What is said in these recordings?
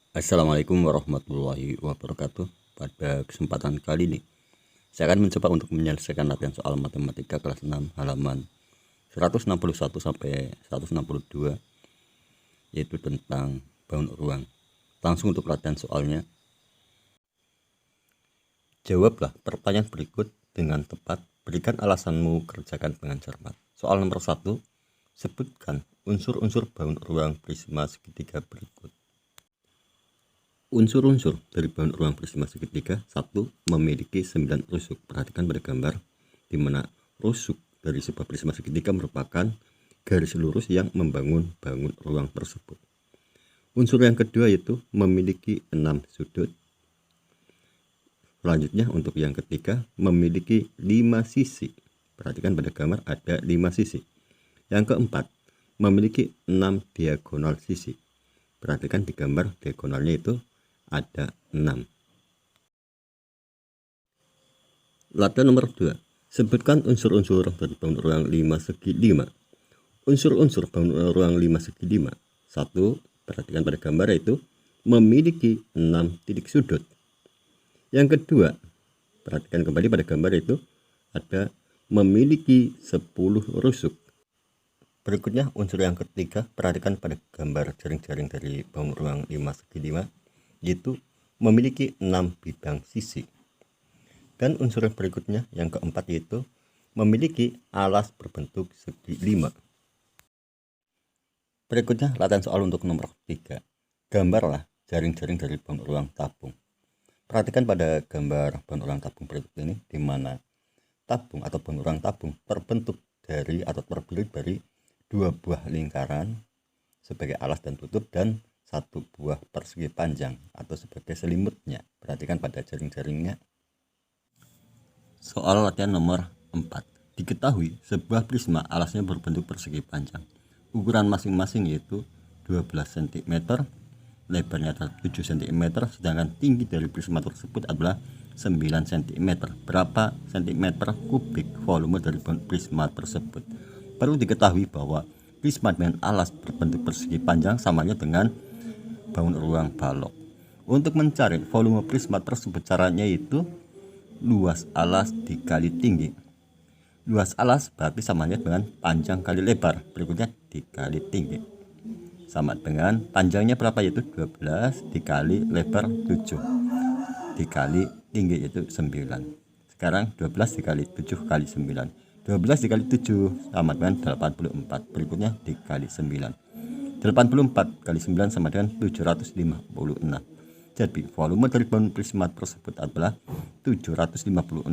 Assalamualaikum warahmatullahi wabarakatuh. Pada kesempatan kali ini saya akan mencoba untuk menyelesaikan latihan soal matematika kelas 6 halaman 161 sampai 162, yaitu tentang bangun ruang. Langsung untuk latihan soalnya. Jawablah pertanyaan berikut dengan tepat. Berikan alasanmu, kerjakan dengan cermat. Soal nomor 1, sebutkan unsur-unsur bangun ruang prisma segitiga berikut. Unsur-unsur dari bangun ruang prisma segitiga. 1. Memiliki 9 rusuk. Perhatikan pada gambar di mana rusuk dari sebuah prisma segitiga merupakan garis lurus yang membangun bangun ruang tersebut. Unsur yang kedua yaitu memiliki 6 sudut. Selanjutnya untuk yang ketiga memiliki 5 sisi. Perhatikan pada gambar ada 5 sisi. Yang keempat memiliki 6 diagonal sisi. Perhatikan di gambar diagonalnya itu ada 6. Latihan nomor 2. Sebutkan unsur-unsur dari bangun ruang 5 segi 5. Unsur-unsur bangun ruang 5 segi 5. 1. Perhatikan pada gambar yaitu memiliki 6 titik sudut. Yang kedua, perhatikan kembali pada gambar itu ada memiliki 10 rusuk. Berikutnya unsur yang ketiga, perhatikan pada gambar jaring-jaring dari bangun ruang 5 segi 5, yaitu memiliki 6 bidang sisi. Dan unsur yang berikutnya yang keempat yaitu memiliki alas berbentuk segi 5. Berikutnya latihan soal untuk nomor 3. Gambarlah jaring-jaring dari bangun ruang tabung. Perhatikan pada gambar bangun ruang tabung berikut ini, di mana tabung atau bangun ruang tabung terbentuk dari atau terdiri dari 2 buah lingkaran sebagai alas dan tutup dan 1 buah persegi panjang atau sebagai selimutnya. Perhatikan pada jaring-jaringnya. Soal latihan nomor 4. Diketahui sebuah prisma alasnya berbentuk persegi panjang. Ukuran masing-masing yaitu 12 cm, lebarnya 7 cm, sedangkan tinggi dari prisma tersebut adalah 9 cm. Berapa cm kubik volume dari prisma tersebut? Perlu diketahui bahwa prisma dengan alas berbentuk persegi panjang samanya dengan bangun ruang balok. Untuk mencari volume prisma tersebut, caranya itu luas alas dikali tinggi. Luas alas berarti samanya dengan panjang kali lebar, berikutnya dikali tinggi. Sama dengan panjangnya berapa, yaitu 12 dikali lebar 7 dikali tinggi yaitu 9. Sekarang 12 dikali 7 kali 9. 12 dikali 7 sama dengan 84. Berikutnya dikali 9. 84 kali 9 sama dengan 756. Jadi volume dari bangun prisma tersebut adalah 756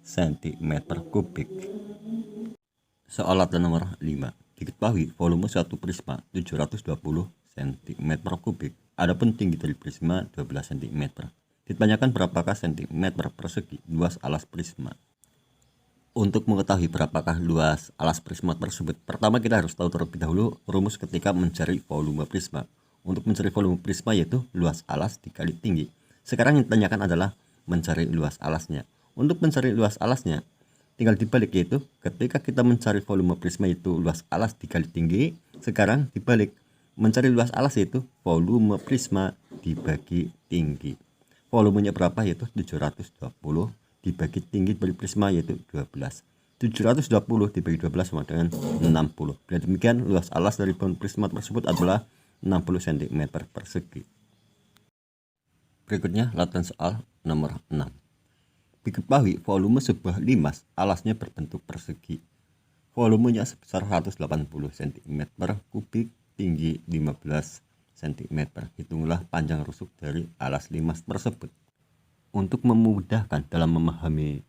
cm kubik. Soal latihan nomor 5. Diketahui volume suatu prisma 720 cm kubik. Adapun tinggi dari prisma 12 cm. Ditanyakan berapakah cm persegi luas alas prisma. Untuk mengetahui berapakah luas alas prisma tersebut, pertama kita harus tahu terlebih dahulu rumus ketika mencari volume prisma. Untuk mencari volume prisma yaitu luas alas dikali tinggi. Sekarang yang ditanyakan adalah mencari luas alasnya. Untuk mencari luas alasnya tinggal dibalik, yaitu ketika kita mencari volume prisma yaitu luas alas dikali tinggi, sekarang dibalik, mencari luas alas yaitu volume prisma dibagi tinggi. Volumenya berapa, yaitu 720 dibagi tinggi dari prisma yaitu 12. 720 dibagi 12 sama dengan 60. Dan demikian luas alas dari bangun prisma tersebut adalah 60 cm persegi. Berikutnya latihan soal nomor 6. Diketahui volume sebuah limas alasnya berbentuk persegi. Volumenya sebesar 180 cm kubik, tinggi 15 cm. Hitunglah panjang rusuk dari alas limas tersebut. Untuk memudahkan dalam memahami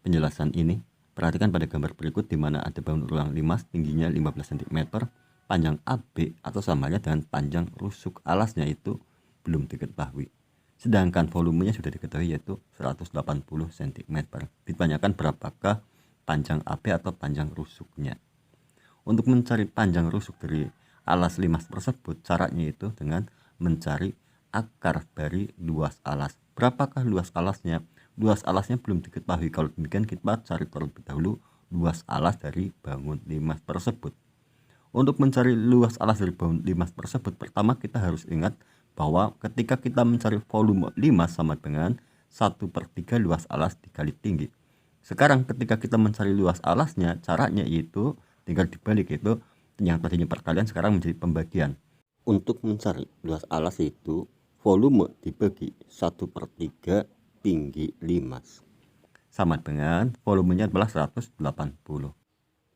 penjelasan ini, perhatikan pada gambar berikut di mana ada bangun ruang limas tingginya 15 cm, panjang AB atau samanya dengan panjang rusuk alasnya itu belum diketahui. Sedangkan volumenya sudah diketahui yaitu 180 cm. Ditanyakan berapakah panjang AB atau panjang rusuknya. Untuk mencari panjang rusuk dari alas limas tersebut, caranya itu dengan mencari akar dari luas alas. Berapakah luas alasnya? Luas alasnya belum diketahui. Kalau demikian kita cari terlebih dahulu luas alas dari bangun limas tersebut. Untuk mencari luas alas dari bangun limas tersebut, pertama kita harus ingat bahwa ketika kita mencari volume 5 sama dengan 1/3 luas alas dikali tinggi. Sekarang ketika kita mencari luas alasnya, caranya itu tinggal dibalik, itu yang tadinya perkalian sekarang menjadi pembagian. Untuk mencari luas alas itu volume dibagi 1/3 tinggi 5 sama dengan volumenya adalah 180.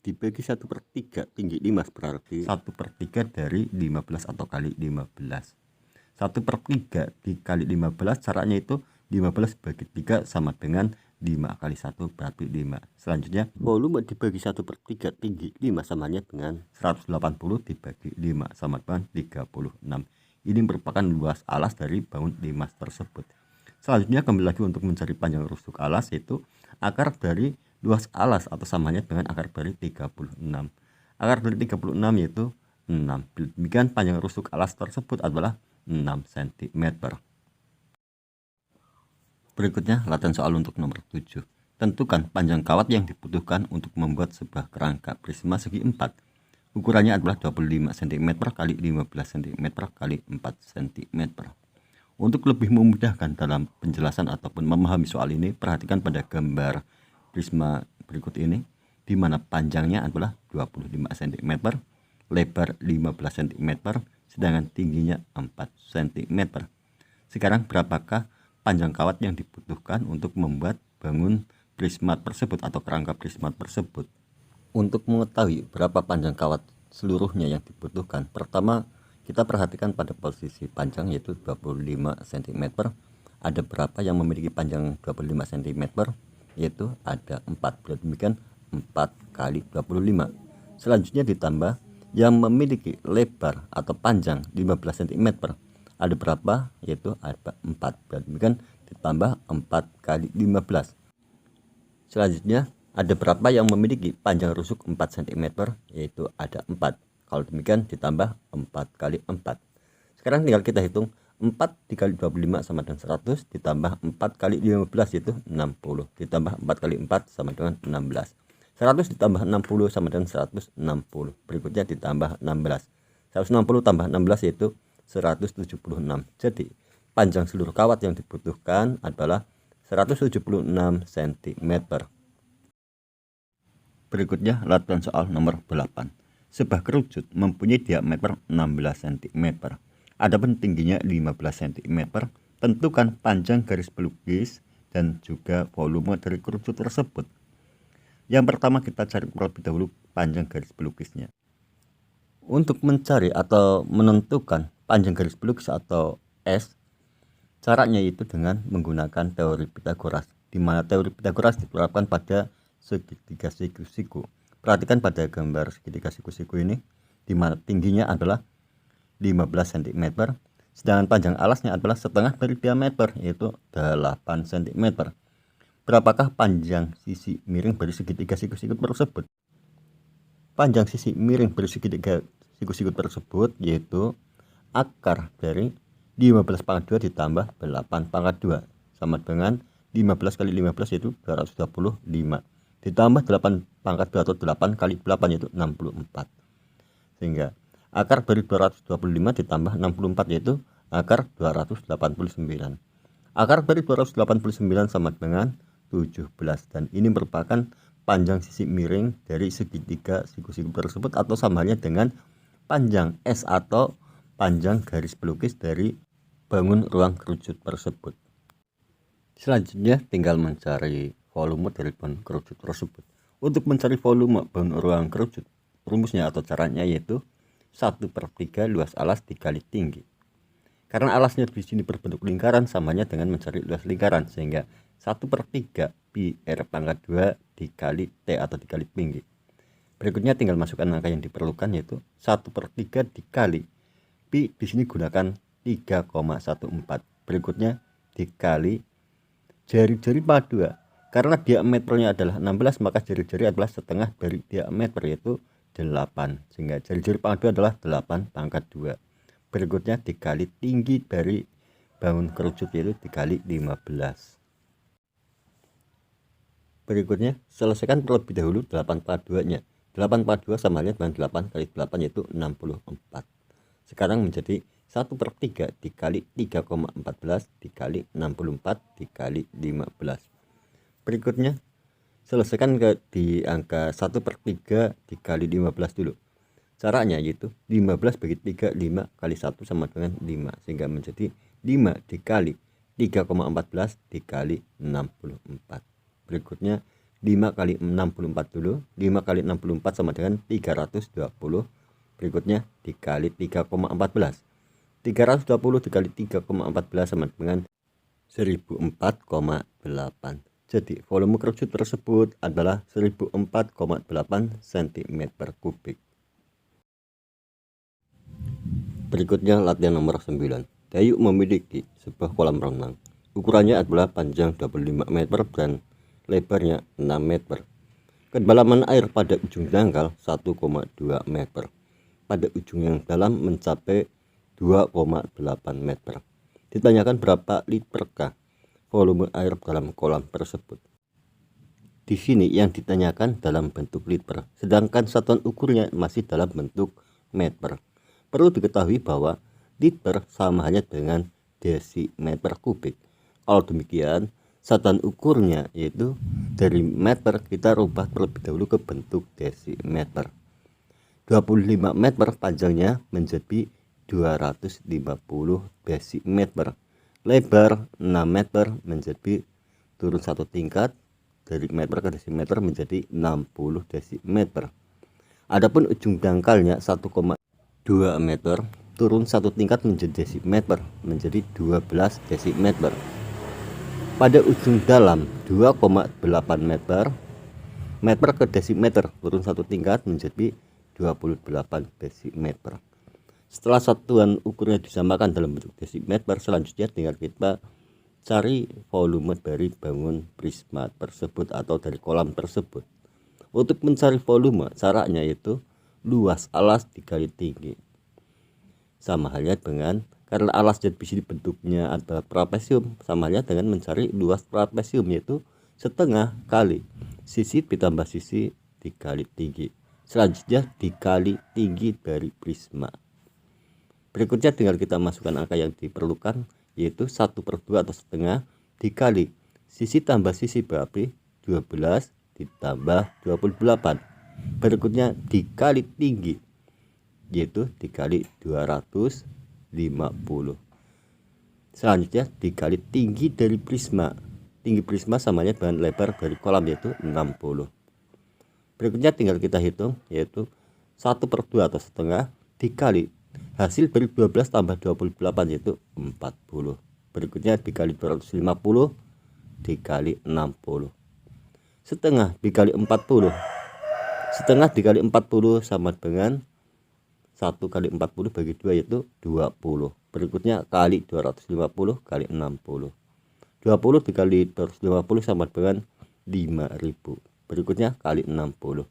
Dibagi 1/3 tinggi 5 berarti 1/3 dari 15 atau kali 15. 1/3 dikali 15 caranya itu 15 bagi 3 sama dengan 5 kali 1 berarti 5. Selanjutnya volume dibagi 1/3 tinggi 5 samanya dengan 180 dibagi 5 sama dengan 36. Ini merupakan luas alas dari bangun 5 tersebut. Selanjutnya kembali lagi untuk mencari panjang rusuk alas, yaitu akar dari luas alas atau samanya dengan akar dari 36. Akar dari 36 yaitu 6. Demikian panjang rusuk alas tersebut adalah 6 cm. Berikutnya latihan soal untuk nomor 7. Tentukan panjang kawat yang dibutuhkan untuk membuat sebuah kerangka prisma segi 4. Ukurannya adalah 25 cm kali 15 cm kali 4 cm. Untuk lebih memudahkan dalam penjelasan ataupun memahami soal ini, perhatikan pada gambar prisma berikut ini, di mana panjangnya adalah 25 cm, lebar 15 cm, sedangkan tingginya 4 cm. Sekarang berapakah panjang kawat yang dibutuhkan untuk membuat bangun prisma tersebut atau kerangka prisma tersebut? Untuk mengetahui berapa panjang kawat seluruhnya yang dibutuhkan, pertama kita perhatikan pada posisi panjang yaitu 25 cm. Ada berapa yang memiliki panjang 25 cm? Yaitu ada 4. Demikian 4 kali 25. Selanjutnya ditambah yang memiliki lebar atau panjang 15 cm. Ada berapa? Yaitu ada 4. Demikian ditambah 4 kali 15. Selanjutnya ada berapa yang memiliki panjang rusuk 4 cm? Yaitu ada 4. Kalau demikian ditambah 4 kali 4. Sekarang tinggal kita hitung 4 dikali 25 sama dengan 100 ditambah 4 kali 15 yaitu 60. Ditambah 4 kali 4 sama dengan 16. 100 ditambah 60 sama dengan 160. Berikutnya ditambah 16. 160 tambah 16 yaitu 176. Jadi panjang seluruh kawat yang dibutuhkan adalah 176 cm. Berikutnya latihan soal nomor 8. Sebuah kerucut mempunyai diameter 16 cm. Adapun tingginya 15 cm. Tentukan panjang garis pelukis dan juga volume dari kerucut tersebut. Yang pertama kita cari terlebih dahulu panjang garis pelukisnya. Untuk mencari atau menentukan panjang garis pelukis atau S, caranya itu dengan menggunakan teori Pythagoras, di mana teori Pythagoras diterapkan pada segitiga siku-siku. Perhatikan pada gambar segitiga siku-siku ini, di mana tingginya adalah 15 cm, sedangkan panjang alasnya adalah setengah dari diameter, yaitu 8 cm. Berapakah panjang sisi miring dari segitiga siku-siku tersebut? Panjang sisi miring dari segitiga siku-siku tersebut yaitu akar dari 15 pangkat 2 ditambah 8 pangkat 2 sama dengan 15 kali 15 yaitu 225 ditambah 8 pangkat 2 atau 8 kali 8 yaitu 64. Sehingga akar dari 225 ditambah 64 yaitu akar 289. Akar dari 289 sama dengan 17 dan ini merupakan panjang sisi miring dari segitiga siku-siku tersebut atau sama halnya dengan panjang S atau panjang garis pelukis dari bangun ruang kerucut tersebut. Selanjutnya tinggal mencari volume dari bangun kerucut tersebut. Untuk mencari volume bangun ruang kerucut, rumusnya atau caranya yaitu 1/3 luas alas dikali tinggi. Karena alasnya di sini berbentuk lingkaran, samanya dengan mencari luas lingkaran, sehingga 1/3 pi r pangkat 2 dikali t atau dikali tinggi. Berikutnya tinggal masukkan angka yang diperlukan yaitu 1/3 dikali pi, di sini gunakan 3,14. Berikutnya dikali jari-jari pangkat 2. Karena diameternya adalah 16, maka jari-jari adalah setengah dari diameter yaitu 8. Sehingga jari-jari pangkat 2 adalah 8 pangkat 2. Berikutnya dikali tinggi dari bangun kerucut yaitu dikali 15. Berikutnya selesaikan terlebih dahulu 8 pangkat 2 nya. 8 pangkat 2 sama halnya dengan 8 kali 8 yaitu 64. Sekarang menjadi 1/3 dikali 3,14 dikali 64 dikali 15. Berikutnya selesaikan di angka 1/3 dikali 15 dulu. Caranya yaitu 15 bagi 3, 5 kali 1 sama dengan 5, sehingga menjadi 5 dikali 3,14 dikali 64. Berikutnya 5 kali 64 dulu. 5 kali 64 sama dengan 320. Berikutnya dikali 3,14. 320 dikali 3,14 sama dengan 1004,8. Jadi volume kerucut tersebut adalah 1004,8 cm3. Berikutnya latihan nomor 9. Dayu memiliki sebuah kolam renang. Ukurannya adalah panjang 25 meter dan lebarnya 6 meter. Kedalaman air pada ujung dangkal 1,2 meter. Pada ujung yang dalam mencapai 2,8 meter. Ditanyakan berapa literkah volume air dalam kolam tersebut. Di sini yang ditanyakan dalam bentuk liter, sedangkan satuan ukurnya masih dalam bentuk meter. Perlu diketahui bahwa liter sama halnya dengan desimeter kubik. Kalau demikian, satuan ukurnya yaitu dari meter kita rubah terlebih dahulu ke bentuk desimeter. 25 meter panjangnya menjadi 250 desimeter. Lebar 6 meter menjadi turun satu tingkat dari meter ke desimeter menjadi 60 desimeter. Adapun ujung dangkalnya 1,2 meter, turun satu tingkat menjadi desimeter menjadi 12 desimeter. Pada ujung dalam 2,8 meter, meter ke desimeter turun satu tingkat menjadi 28 desimeter. Setelah satuan ukurnya disamakan dalam bentuk desimeter, selanjutnya tinggal kita cari volume dari bangun prisma tersebut atau dari kolam tersebut. Untuk mencari volume, caranya yaitu luas alas dikali tinggi. Sama halnya dengan, karena alas zat besi bentuknya adalah trapesium, sama halnya dengan mencari luas trapesium, yaitu setengah kali sisi ditambah sisi dikali tinggi. Selanjutnya dikali tinggi dari prisma. Berikutnya tinggal kita masukkan angka yang diperlukan, yaitu 1/2 atau setengah dikali sisi tambah sisi berarti 12 ditambah 28. Berikutnya dikali tinggi, yaitu dikali 250. Selanjutnya dikali tinggi dari prisma. Tinggi prisma samanya dengan lebar dari kolam, yaitu 60. Berikutnya tinggal kita hitung, yaitu 1/2 atau setengah dikali hasil dari 12 tambah 28 yaitu 40. Berikutnya dikali 250 dikali 60. Setengah dikali 40. Setengah dikali 40 sama dengan 1 kali 40 bagi 2 yaitu 20. Berikutnya kali 250 kali 60. 20 dikali 250 sama dengan 5000. Berikutnya kali 60.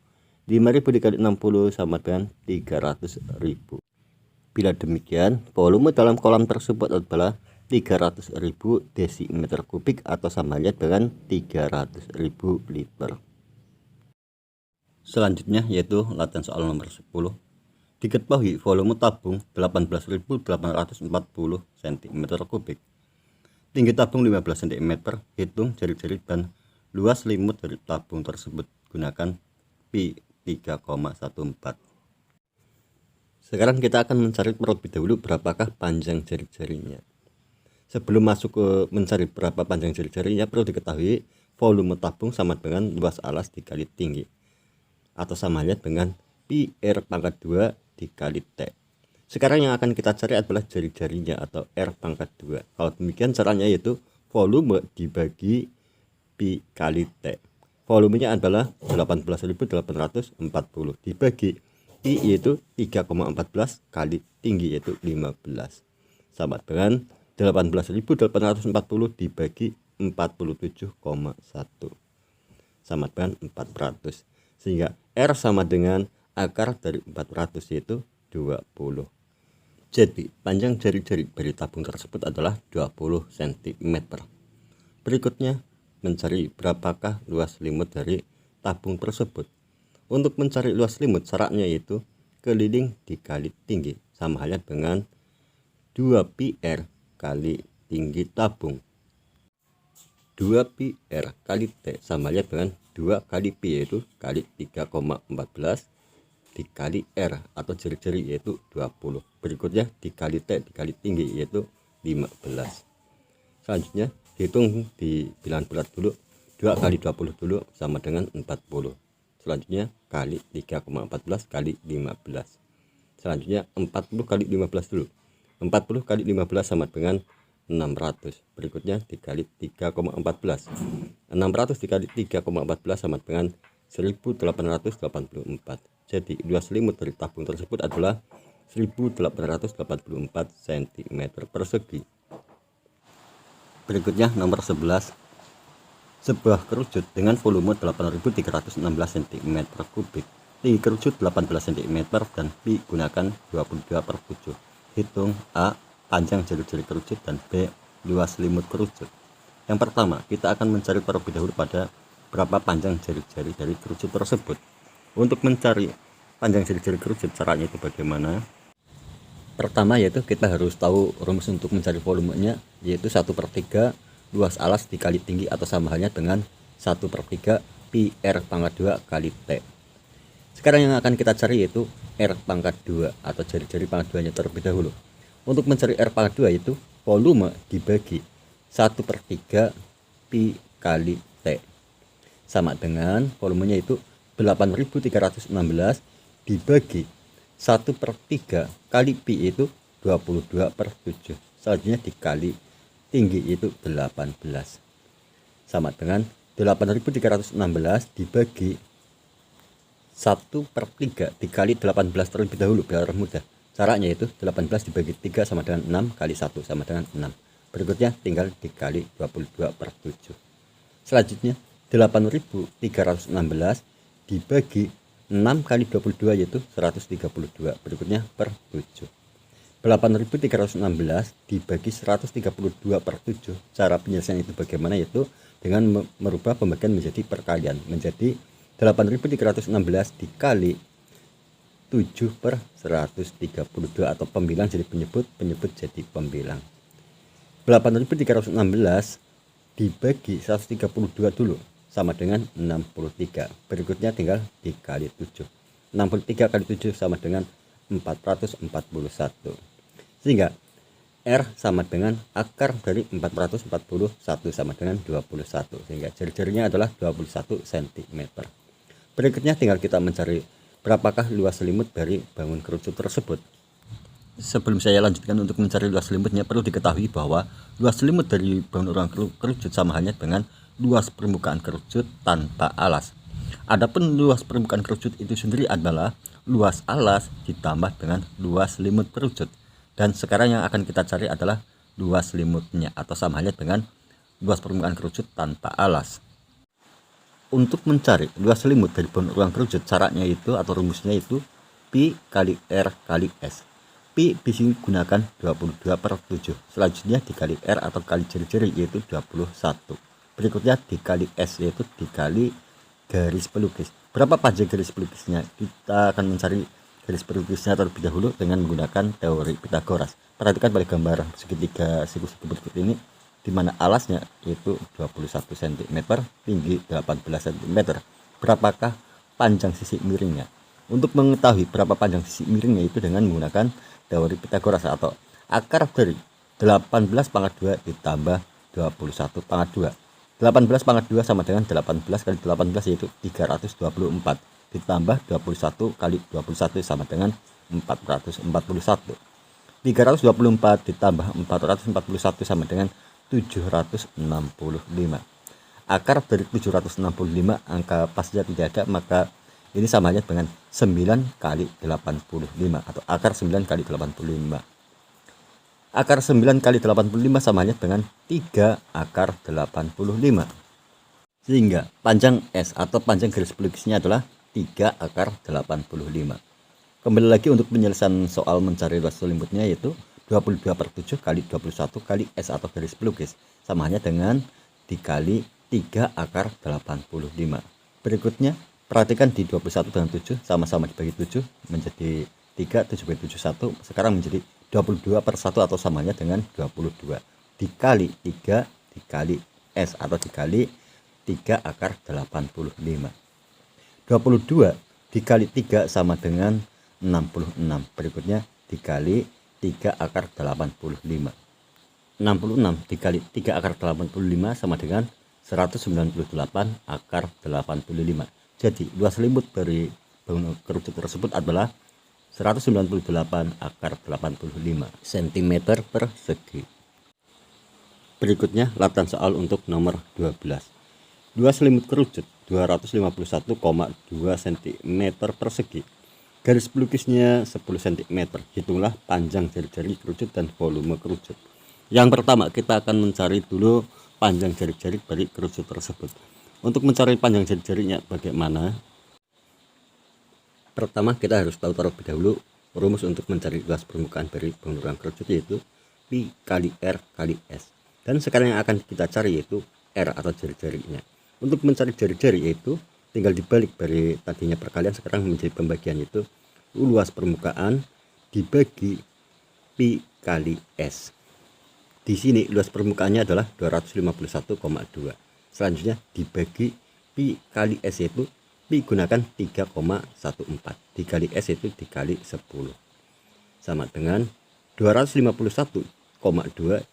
5000 dikali 60 sama dengan 300.000. Bila demikian, volume dalam kolam tersebut adalah 300.000 desimeter kubik atau sama halnya dengan 300.000 liter. Selanjutnya yaitu latihan soal nomor 10. Diketahui volume tabung 18.840 cm3. Tinggi tabung 15 cm, hitung jari-jari dan luas limut dari tabung tersebut. Gunakan pi 3,14. Sekarang kita akan mencari terlebih dahulu berapakah panjang jari-jarinya. Sebelum masuk ke mencari berapa panjang jari-jarinya, perlu diketahui volume tabung sama dengan luas alas dikali tinggi, atau sama halnya dengan pi r pangkat 2 dikali T. Sekarang yang akan kita cari adalah jari-jarinya atau r pangkat 2. Kalau demikian caranya yaitu volume dibagi pi kali T. Volumenya adalah 18.840 dibagi I yaitu 3,14 kali tinggi yaitu 15 sama dengan 18.840 dibagi 47,1 sama dengan 400, sehingga R sama dengan akar dari 400 yaitu 20. Jadi panjang jari-jari dari tabung tersebut adalah 20 cm. Berikutnya mencari berapakah luas limut dari tabung tersebut. Untuk mencari luas limut syaratnya yaitu keliling dikali tinggi, sama halnya dengan 2 pi R kali tinggi tabung. 2 pi R kali T sama halnya dengan 2 kali pi, yaitu kali 3,14 dikali R atau jari-jari yaitu 20. Berikutnya dikali T dikali tinggi yaitu 15. Selanjutnya hitung di bilangan bulat dulu. 2 kali 20 dulu sama dengan 40. Selanjutnya kali 3,14 kali 15. Selanjutnya 40 kali 15 dulu. 40 kali 15 sama dengan 600. Berikutnya dikali 3,14. 600 dikali 3,14 sama dengan 1884. Jadi luas selimut dari tabung tersebut adalah 1884 cm persegi. Berikutnya nomor 11. Sebuah kerucut dengan volume 8316 cm kubik. Tinggi kerucut 18 cm dan pi gunakan 22 per 7. Hitung A. Panjang jari-jari kerucut dan B. Luas selimut kerucut. Yang pertama, kita akan mencari terlebih dahulu pada berapa panjang jari-jari dari kerucut tersebut. Untuk mencari panjang jari-jari kerucut, caranya itu bagaimana? Pertama yaitu kita harus tahu rumus untuk mencari volumenya, yaitu 1/3 luas alas dikali tinggi atau sama halnya dengan 1/3 pi R pangkat 2 kali T. Sekarang yang akan kita cari yaitu R pangkat 2 atau jari-jari pangkat 2 nya terlebih dahulu. Untuk mencari R pangkat 2 itu volume dibagi 1/3 pi kali T sama dengan volumenya itu 8316 dibagi 1/3 kali pi itu 22 per 7. Selanjutnya dikali tinggi itu 18 sama dengan 8316 dibagi 1/3 dikali 18 terlebih dahulu biar mudah. Caranya itu 18 dibagi 3 sama dengan 6 kali 1 sama dengan 6. Berikutnya tinggal dikali 22 per 7. Selanjutnya 8316 dibagi 6 kali 22 yaitu 132. Berikutnya per 7. 8316 dibagi 132 per 7. Cara penyelesaian itu bagaimana? Yaitu dengan merubah pembagian menjadi perkalian. Menjadi 8316 dikali 7 per 132 atau pembilang jadi penyebut, penyebut jadi pembilang. 8316 dibagi 132 dulu sama dengan 63. Berikutnya tinggal dikali 7. 63 kali 7 sama dengan 441. Sehingga R sama dengan akar dari 441 sama dengan 21. Sehingga jari-jarinya adalah 21 cm. Berikutnya tinggal kita mencari berapakah luas selimut dari bangun kerucut tersebut. Sebelum saya lanjutkan untuk mencari luas selimutnya, perlu diketahui bahwa luas selimut dari bangun ruang kerucut sama halnya dengan luas permukaan kerucut tanpa alas. Adapun luas permukaan kerucut itu sendiri adalah luas alas ditambah dengan luas selimut kerucut. Dan sekarang yang akan kita cari adalah luas selimutnya atau sama halnya dengan luas permukaan kerucut tanpa alas. Untuk mencari luas selimut dari bangun ruang kerucut, caranya itu atau rumusnya itu pi kali R kali S. Pi digunakan 22 per 7. Selanjutnya dikali R atau kali jari-jari yaitu 21. Berikutnya dikali S yaitu dikali garis pelukis. Berapa panjang garis pelukisnya? Kita akan mencari garis pelukisnya terlebih dahulu dengan menggunakan teori Pythagoras. Perhatikan pada gambar segitiga siku-siku berikut ini, di mana alasnya yaitu 21 cm, tinggi 18 cm. Berapakah panjang sisi miringnya? Untuk mengetahui berapa panjang sisi miringnya itu dengan menggunakan teori Pythagoras atau akar dari 18 pangkat 2 ditambah 21 pangkat 2. 18 pangkat 2 sama dengan 18 kali 18 yaitu 324 ditambah 21 kali 21 sama dengan 441. 324 ditambah 441 sama dengan 765. Akar dari 765 angka pasnya tidak ada, maka ini sama halnya dengan 9 kali 85 atau akar 9 kali 85. Akar 9 kali 85 sama halnya dengan 3 akar 85. Sehingga panjang S atau panjang garis pelukisnya adalah 3 akar 85. Kembali lagi untuk penyelesaian soal mencari luas selimutnya yaitu 22 per 7 kali 21 kali S atau garis pelukis sama halnya dengan dikali 3 akar 85. Berikutnya perhatikan di 21 dengan 7 sama-sama dibagi 7 menjadi 3, 7 bagi 7 1, sekarang menjadi 22/1 atau samanya dengan 22 dikali 3 dikali S atau dikali 3 akar 85. 22 dikali 3 sama dengan 66. Berikutnya dikali 3 akar 85. 66 dikali 3 akar 85 sama dengan 198 akar 85. Jadi luas limut dari bangunan kerucut tersebut adalah 198 akar 85 cm persegi. Berikutnya latihan soal untuk nomor 12. Luas limut kerucut 251,2 cm persegi. Garis pelukisnya 10 cm. Hitunglah panjang jari-jari kerucut dan volume kerucut. Yang pertama kita akan mencari dulu panjang jari-jari dari kerucut tersebut. Untuk mencari panjang jari-jarinya bagaimana? Pertama kita harus tahu terlebih dahulu rumus untuk mencari luas permukaan dari bangunan kerucut, yaitu Pi kali R kali S. Dan sekarang yang akan kita cari yaitu R atau jari-jarinya. Untuk mencari jari-jari yaitu tinggal dibalik dari tadinya perkalian sekarang menjadi pembagian, yaitu luas permukaan dibagi Pi kali S. Di sini luas permukaannya adalah 251,2. Selanjutnya dibagi Pi kali S, yaitu Pi gunakan 3,14 dikali S itu dikali 10 sama dengan 251,2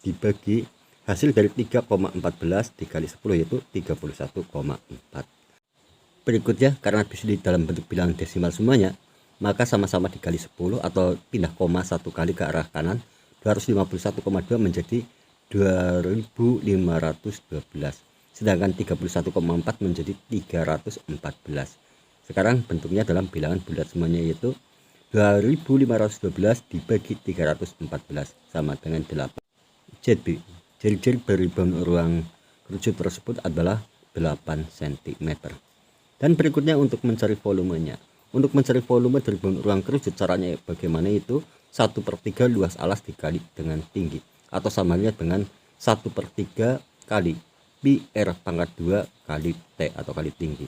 dibagi hasil dari 3,14 dikali 10 yaitu 31,4. Berikutnya karena di sini dalam bentuk bilangan desimal semuanya, maka sama-sama dikali 10 atau pindah koma satu kali ke arah kanan. 251,2 menjadi 2512, sedangkan 31,4 menjadi 314. Sekarang bentuknya dalam bilangan bulat semuanya, yaitu 2512 dibagi 314 sama dengan 8. Jadi jari-jari dari bangun ruang kerucut tersebut adalah 8 cm. Dan berikutnya untuk mencari volumenya. Untuk mencari volume dari bangun ruang kerucut, caranya bagaimana? Itu 1/3 luas alas dikali dengan tinggi, atau samanya dengan 1/3 kali Pi R pangkat 2 kali T atau kali tinggi,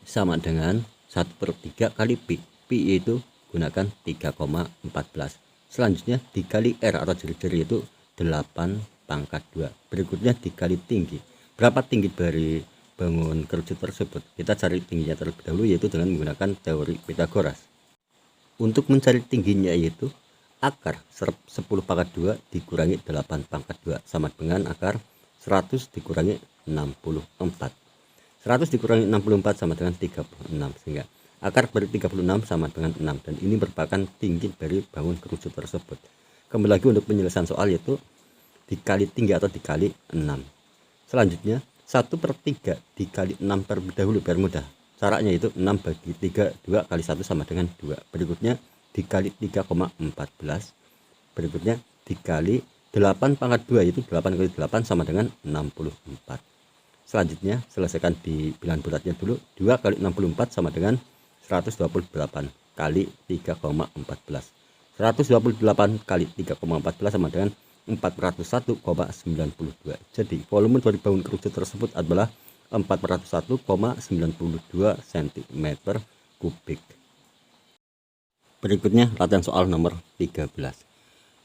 sama dengan 1/3 kali Pi. Pi itu gunakan 3,14. Selanjutnya dikali R atau jari-jari itu 8/2. Berikutnya dikali tinggi. Berapa tinggi dari bangun kerucut tersebut? Kita cari tingginya terlebih dahulu, yaitu dengan menggunakan teori Pythagoras. Untuk mencari tingginya yaitu akar 10/2 dikurangi 8/2 sama dengan akar 100 dikurangi 64. 100 dikurangi 64 sama dengan 36, sehingga akar dari 36 sama dengan 6, dan ini merupakan tinggi dari bangun kerucut tersebut. Kembali lagi untuk penyelesaian soal yaitu dikali tinggi atau dikali 6. Selanjutnya 1/3 dikali 6 terlebih dahulu biar mudah. Caranya itu 6 bagi 3, 2 kali 1 sama dengan 2. Berikutnya dikali 3,14. Berikutnya dikali 8/2, yaitu 8 kali 8 sama dengan 64. Selanjutnya selesaikan di bilangan bulatnya dulu. 2 kali 64 sama dengan 128 kali 3,14. 128 kali 3,14 sama dengan 401,92. Jadi volume dari bangun kerucut tersebut adalah 401,92 cm kubik. Berikutnya latihan soal nomor 13.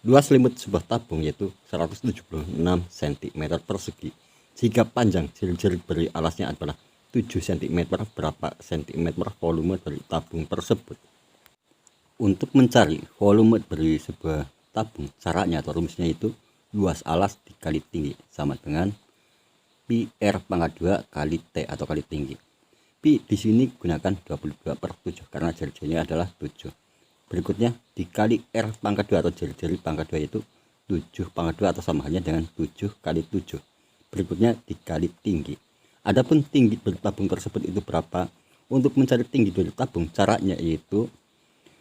Luas limut sebuah tabung yaitu 176 cm persegi. Jika panjang jari-jari beri alasnya adalah 7 cm, berapa cm volume dari tabung tersebut? Untuk mencari volume dari sebuah tabung, caranya atau rumusnya itu luas alas dikali tinggi sama dengan Pi R pangkat 2 kali T atau kali tinggi. Pi di sini gunakan 22/7 karena jari-jarinya adalah 7. Berikutnya dikali R pangkat 2 atau jari-jari pangkat 2 itu 7 pangkat 2 atau sama halnya dengan 7 kali 7. Berikutnya dikali tinggi. Adapun tinggi dari tabung tersebut itu berapa? Untuk mencari tinggi dari tabung, caranya yaitu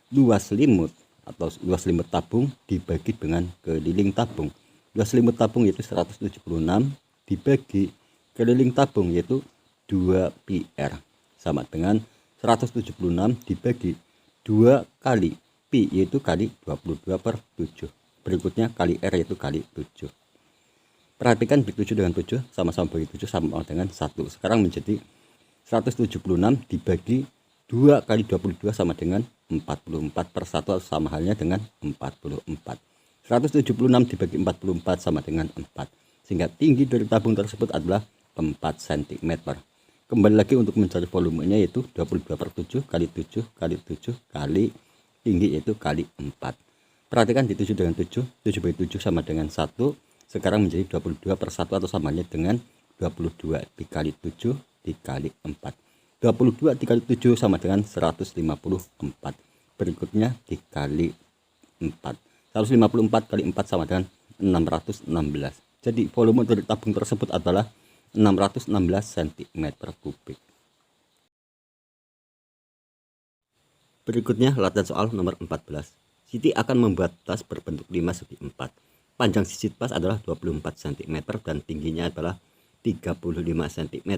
luas limut atau luas limut tabung dibagi dengan keliling tabung. Luas limut tabung yaitu 176 dibagi keliling tabung yaitu 2 Pi R sama dengan 176 dibagi 2 kali Pi yaitu kali 22/7. Berikutnya kali R yaitu kali 7. Perhatikan bagi 7 dengan 7 sama-sama bagi 7 sama dengan 1. Sekarang menjadi 176 dibagi 2 kali 22 sama dengan 44/1 sama halnya dengan 44. 176 dibagi 44 sama dengan 4. Sehingga tinggi dari tabung tersebut adalah 4 cm. Kembali lagi untuk mencari volumenya, yaitu 22/7 kali 7 kali 7 kali tinggi, yaitu kali 4. Perhatikan di 7 dengan 7, 7 bagi 7 sama dengan 1. Sekarang menjadi 22/1 atau sama halnya dengan 22 dikali 7 dikali 4. 22 dikali 7 sama dengan 154. Berikutnya dikali 4. 154 kali 4 sama dengan 616. Jadi volume dari tabung tersebut adalah 616 cm3. Berikutnya latihan soal nomor 14. Siti akan membuat tas berbentuk 5 segi 4. Panjang sisi tas adalah 24 cm dan tingginya adalah 35 cm.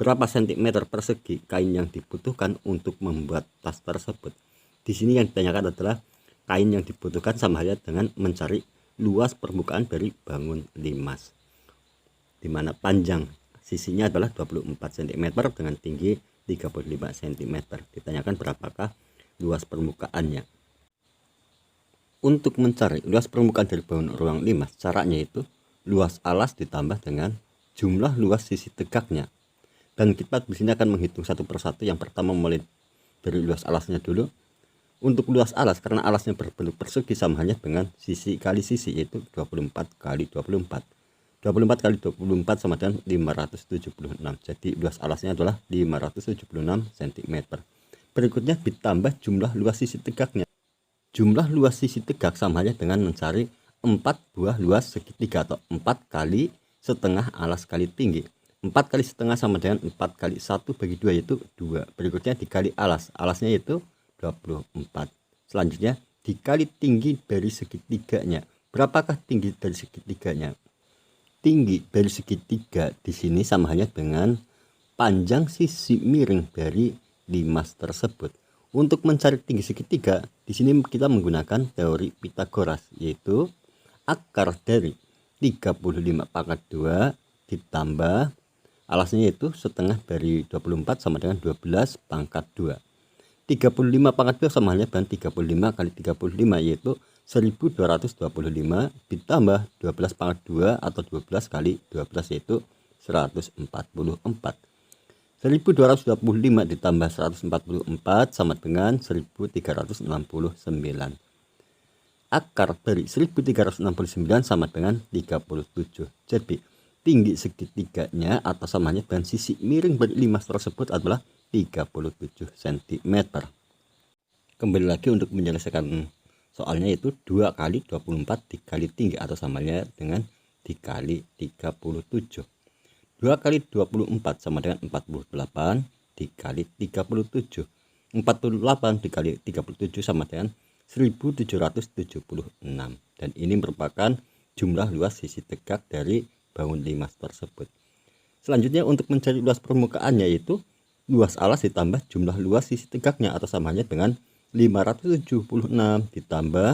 Berapa cm persegi kain yang dibutuhkan untuk membuat tas tersebut? Di sini yang ditanyakan adalah kain yang dibutuhkan sama halnya dengan mencari luas permukaan dari bangun limas, di mana panjang sisinya adalah 24 cm dengan tinggi 35 cm. Ditanyakan berapakah luas permukaannya. Untuk mencari luas permukaan dari bangun ruang limas, caranya itu luas alas ditambah dengan jumlah luas sisi tegaknya. Dan kita di sini akan menghitung satu persatu. Yang pertama mulai dari luas alasnya dulu. Untuk luas alas, karena alasnya berbentuk persegi sama halnya dengan sisi kali sisi, yaitu 24 kali 24. 24 kali 24 sama dengan 576. Jadi luas alasnya adalah 576 cm. Berikutnya ditambah jumlah luas sisi tegaknya. Jumlah luas sisi tegak sama halnya dengan mencari 4 buah luas segitiga atau 4 kali setengah alas kali tinggi. 4 kali setengah sama dengan 4 kali 1 bagi 2, yaitu 2. Berikutnya dikali alas. Alasnya yaitu 24. Selanjutnya dikali tinggi dari segitiganya. Berapakah tinggi dari segitiganya? Tinggi dari segitiga di sini sama halnya dengan panjang sisi miring dari limas tersebut. Untuk mencari tinggi segitiga, di sini kita menggunakan teori Pythagoras, yaitu akar dari 35 pangkat 2 ditambah alasnya, yaitu setengah dari 24 sama dengan 12 pangkat 2. 35 pangkat 2 sama halnya dengan 35 kali 35, yaitu 1225 ditambah 12 pangkat 2 atau 12 kali 12, yaitu 144. 1225 ditambah 144 sama dengan 1369. Akar dari 1369 sama dengan 37. Jadi tinggi segitiganya atau samanya dengan sisi miring dari limas tersebut adalah 37 cm. Kembali lagi untuk menyelesaikan soalnya, yaitu 2 kali 24 dikali tinggi atau samanya dengan dikali 37. 2 kali 24 sama dengan 48 dikali 37. 48 dikali 37 sama dengan 1776. Dan ini merupakan jumlah luas sisi tegak dari bangun limas tersebut. Selanjutnya untuk mencari luas permukaannya, yaitu luas alas ditambah jumlah luas sisi tegaknya atau samanya dengan 576 ditambah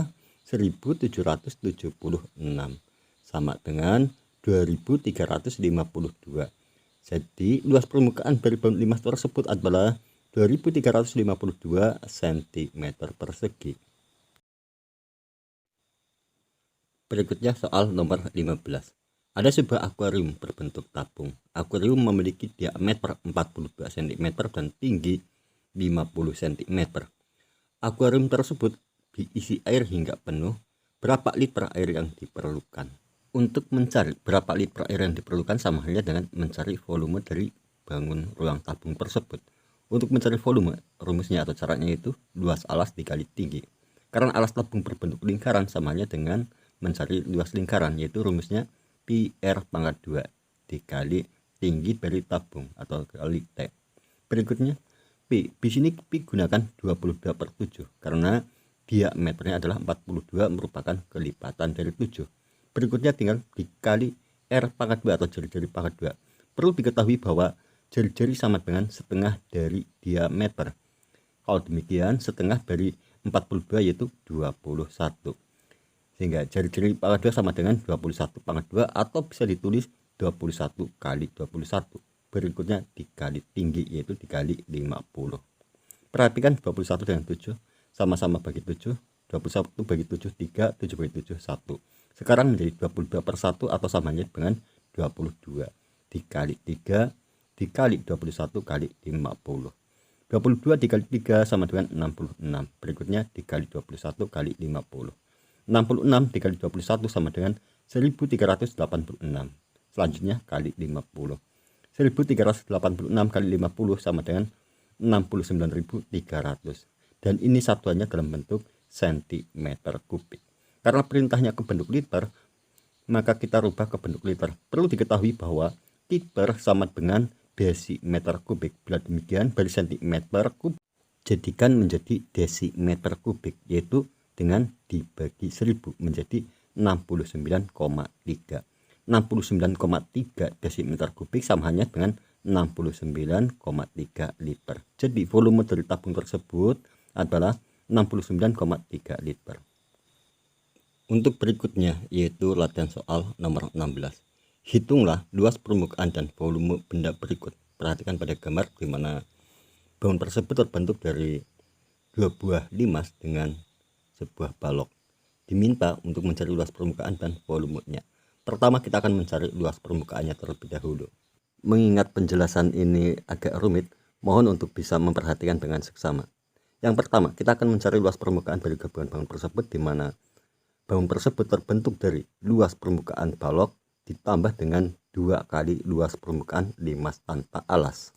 1776 sama dengan 2352. Jadi luas permukaan dari bangun limas tersebut adalah 2352 cm persegi. Berikutnya soal nomor 15. Ada sebuah akuarium berbentuk tabung. Akuarium memiliki diameter 42 cm dan tinggi 50 cm. Akuarium tersebut diisi air hingga penuh. Berapa liter air yang diperlukan? Untuk mencari berapa liter air yang diperlukan sama halnya dengan mencari volume dari bangun ruang tabung tersebut. Untuk mencari volume, rumusnya atau caranya itu luas alas dikali tinggi. Karena alas tabung berbentuk lingkaran sama halnya dengan mencari luas lingkaran, yaitu rumusnya pi r pangkat 2 dikali tinggi dari tabung atau kali T. Berikutnya pi, di sini pi gunakan 22/7 karena diameternya adalah 42 merupakan kelipatan dari 7. Berikutnya tinggal dikali R pangkat 2 atau jari-jari pangkat 2. Perlu diketahui bahwa jari-jari sama dengan setengah dari diameter. Kalau demikian setengah dari 42 yaitu 21. Sehingga jari-jari pangkat 2 sama dengan 21 pangkat 2 atau bisa ditulis 21 kali 21. Berikutnya dikali tinggi yaitu dikali 50. Perhatikan 21 dengan 7. sama-sama bagi 7, 21 bagi 7, 3, 7 bagi 7, 1. Sekarang menjadi 22 per 1 atau samanya dengan 22. Dikali 3 dikali 21 kali 50. 22 dikali 3 sama dengan 66. Berikutnya dikali 21 kali 50. 66 dikali 21 sama dengan 1386. Selanjutnya kali 50. 1386 kali 50 sama dengan 69.300. Dan ini satuannya dalam bentuk sentimeter kubik. Karena perintahnya ke bentuk liter, maka kita rubah ke bentuk liter. Perlu diketahui bahwa liter sama dengan desimeter kubik. Bila demikian, dari sentimeter kubik jadikan menjadi desimeter kubik, yaitu dengan dibagi 1000 menjadi 69,3. 69,3 desimeter kubik sama halnya dengan 69,3 liter. Jadi volume dari tabung tersebut adalah 69,3 liter. Untuk berikutnya yaitu latihan soal nomor 16. Hitunglah luas permukaan dan volume benda berikut. Perhatikan pada gambar di mana bangun tersebut terbentuk dari 2 buah limas dengan sebuah balok. Diminta untuk mencari luas permukaan dan volumenya. Pertama kita akan mencari luas permukaannya terlebih dahulu. Mengingat penjelasan ini agak rumit, mohon untuk bisa memperhatikan dengan seksama. Yang pertama, kita akan mencari luas permukaan dari gabungan bangun tersebut, di mana bangun tersebut terbentuk dari luas permukaan balok ditambah dengan 2 kali luas permukaan limas tanpa alas.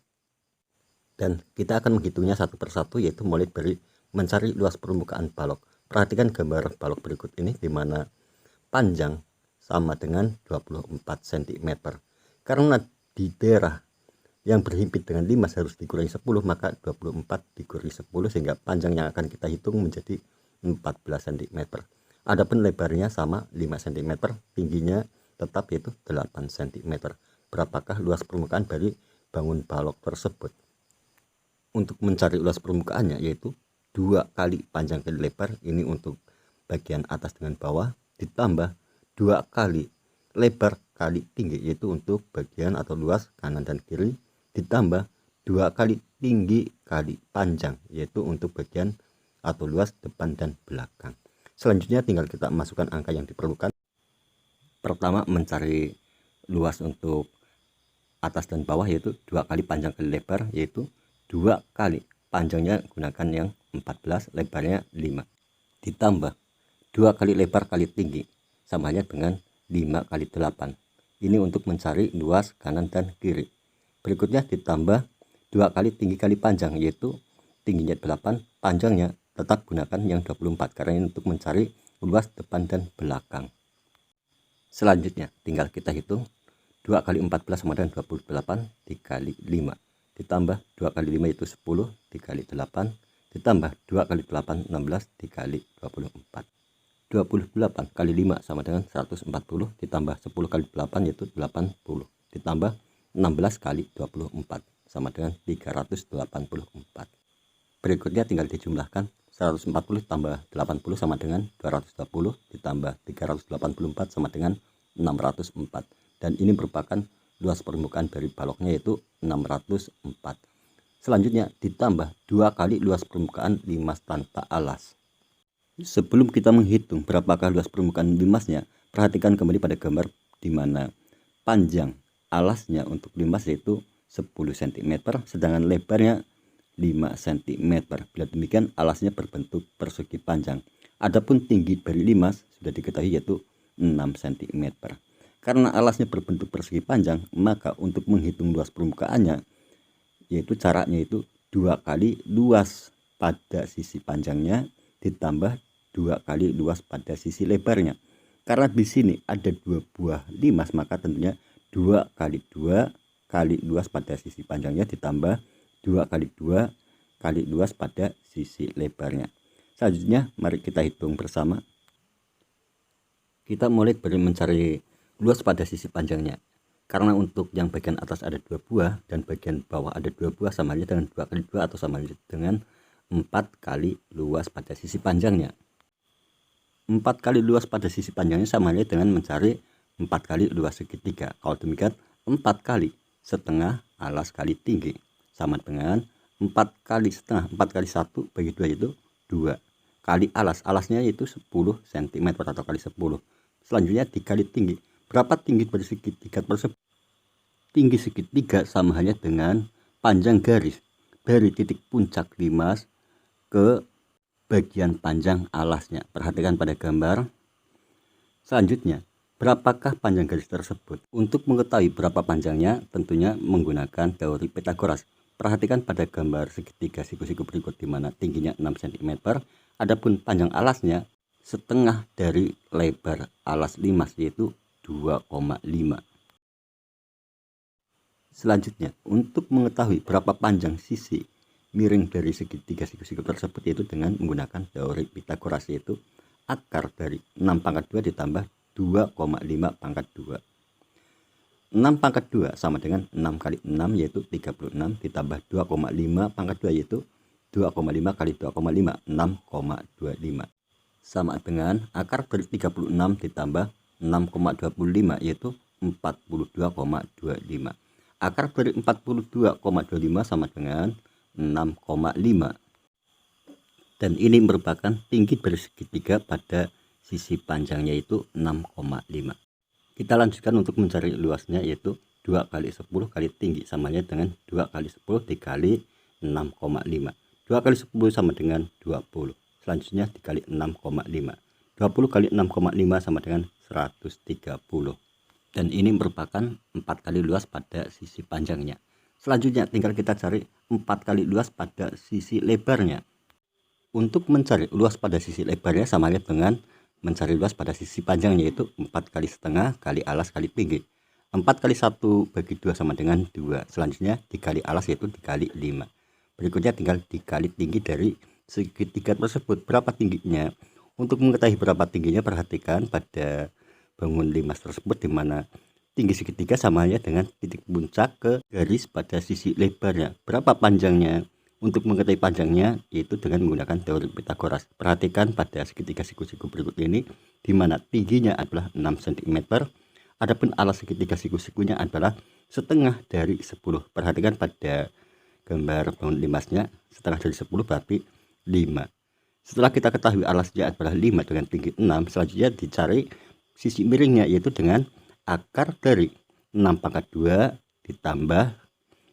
Dan kita akan menghitungnya satu persatu, yaitu mulai dari mencari luas permukaan balok. Perhatikan gambar balok berikut ini, di mana panjang sama dengan 24 cm. Karena di daerah yang berhimpit dengan limas harus dikurangi 10, maka 24 dikurangi 10 sehingga panjang yang akan kita hitung menjadi 14 cm. Adapun lebarnya sama 5 cm, tingginya tetap yaitu 8 cm. Berapakah luas permukaan dari bangun balok tersebut? Untuk mencari luas permukaannya yaitu 2 kali panjang kali lebar, ini untuk bagian atas dengan bawah, ditambah 2 kali lebar kali tinggi, yaitu untuk bagian atau luas kanan dan kiri, ditambah 2 kali tinggi kali panjang, yaitu untuk bagian atau luas depan dan belakang. Selanjutnya tinggal kita masukkan angka yang diperlukan. Pertama mencari luas untuk atas dan bawah, yaitu 2 kali panjang kali lebar, yaitu 2 kali panjangnya gunakan yang 14, lebarnya 5, ditambah 2 kali lebar kali tinggi sama halnya dengan 5 kali 8. Ini untuk mencari luas kanan dan kiri. Berikutnya ditambah 2 kali tinggi kali panjang, yaitu tingginya 8, panjangnya tetap gunakan yang 24 karena ini untuk mencari luas depan dan belakang. Selanjutnya tinggal kita hitung 2 kali 14 sama dengan 28 dikali 5, ditambah 2 kali 5 yaitu 10 dikali 8, ditambah 2 kali 8 16 dikali 24. 28 kali 5 sama dengan 140, ditambah 10 kali 8 yaitu 80, ditambah 16 kali 24 sama dengan 384. Berikutnya tinggal dijumlahkan. 140 tambah 80 sama dengan 220, ditambah 384 sama dengan 604. Dan ini merupakan luas permukaan dari baloknya yaitu 604. Selanjutnya ditambah 2 kali luas permukaan limas tanpa alas. Sebelum kita menghitung berapakah luas permukaan limasnya, perhatikan kembali pada gambar di mana panjang alasnya untuk limas yaitu 10 cm, sedangkan lebarnya 5 cm. Bila demikian alasnya berbentuk persegi panjang. Adapun tinggi dari limas sudah diketahui yaitu 6 cm. Karena alasnya berbentuk persegi panjang, maka untuk menghitung luas permukaannya yaitu caranya itu 2 kali luas pada sisi panjangnya ditambah 2 kali luas pada sisi lebarnya. Karena di sini ada 2 buah limas, maka tentunya 2 kali 2 kali luas pada sisi panjangnya ditambah 2 kali 2 kali luas pada sisi lebarnya. Selanjutnya mari kita hitung bersama. Kita mulai dari mencari luas pada sisi panjangnya. Karena untuk yang bagian atas ada 2 buah dan bagian bawah ada 2 buah, sama halnya dengan 2 kali 2 atau sama halnya dengan 4 kali luas pada sisi panjangnya. 4 kali luas pada sisi panjangnya sama halnya dengan mencari 4 kali luas segitiga. Kalau demikian 4 kali setengah alas kali tinggi sama dengan 4 kali setengah. 4 kali 1 bagi 2 itu 2. kali alasnya yaitu 10 cm atau kali 10. Selanjutnya dikali tinggi. Berapa tinggi dari segitiga tersebut? Tinggi segitiga sama halnya dengan panjang garis dari titik puncak limas ke bagian panjang alasnya. Perhatikan pada gambar. Selanjutnya, berapakah panjang garis tersebut? Untuk mengetahui berapa panjangnya, tentunya menggunakan teori Pythagoras. Perhatikan pada gambar segitiga siku-siku berikut di mana tingginya 6 cm, adapun panjang alasnya setengah dari lebar alas limas yaitu 2,5. Selanjutnya, untuk mengetahui berapa panjang sisi miring dari segitiga siku-siku tersebut yaitu dengan menggunakan teori Pythagoras, yaitu akar dari 6 pangkat 2 ditambah 2,5 pangkat 2. 6 pangkat 2 sama dengan 6 kali 6 yaitu 36 ditambah 2,5 pangkat 2 yaitu 2,5 kali 2,5 6,25 sama dengan akar dari 36 ditambah 6,25 yaitu 42,25. Akar dari 42,25 sama dengan 6,5. Dan ini merupakan tinggi dari segitiga pada sisi panjangnya yaitu 6,5. Kita lanjutkan untuk mencari luasnya yaitu 2 kali 10 kali tinggi samanya dengan 2 kali 10 dikali 6,5. 2 kali 10 sama dengan 20. Selanjutnya dikali 6,5. 20 kali 6,5 sama dengan 130. Dan ini merupakan 4 kali luas pada sisi panjangnya. Selanjutnya tinggal kita cari 4 kali luas pada sisi lebarnya. Untuk mencari luas pada sisi lebarnya sama dengan mencari luas pada sisi panjangnya yaitu 4 kali setengah kali alas kali tinggi. 4 kali 1 bagi 2 sama dengan 2. Selanjutnya dikali alas yaitu dikali 5. Berikutnya tinggal dikali tinggi dari segitiga tersebut. Berapa tingginya? Untuk mengetahui berapa tingginya, perhatikan pada bangun limas tersebut di mana tinggi segitiga samanya dengan titik puncak ke garis pada sisi lebarnya. Berapa panjangnya? Untuk mengetahui panjangnya yaitu dengan menggunakan teori Pythagoras. Perhatikan pada segitiga siku-siku berikut ini di mana tingginya adalah 6 cm, adapun alas segitiga siku-sikunya adalah setengah dari 10. Perhatikan pada gambar bangun limasnya, setengah dari 10 berarti 5. Setelah kita ketahui alasnya adalah 5 dengan tinggi 6, selanjutnya dicari sisi miringnya yaitu dengan akar dari 6 pangkat 2 ditambah